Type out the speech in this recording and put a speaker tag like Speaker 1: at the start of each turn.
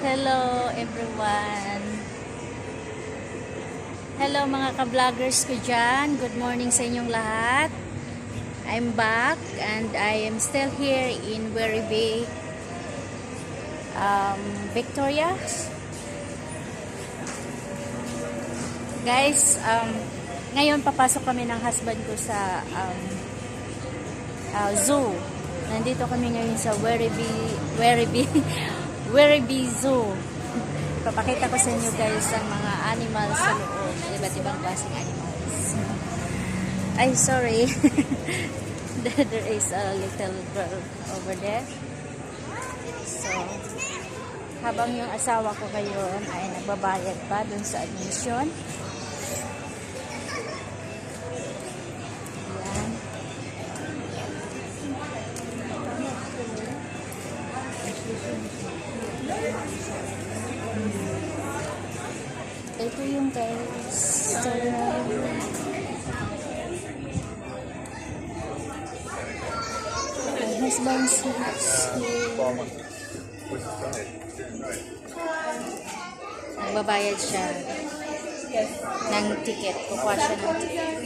Speaker 1: Hello everyone. Hello mga ka-vloggers ko dyan. Good morning sa inyong lahat. I'm back and I am still here in Werribee, Victoria. Guys, ngayon papasok kami ng husband ko sa zoo. Nandito kami ngayon sa Werribee Zoo. Papakita ko sa inyo guys ang mga animals sa loob. Iba't ibang klaseng animals. Ay, sorry. There is a little girl over there. So, habang yung asawa ko ngayon ay nagbabayad pa dun sa admission. Ayan. Ito yung guys. So, husband seats here. Nagbabayad siya ng ticket. Kukuha siya ng ticket.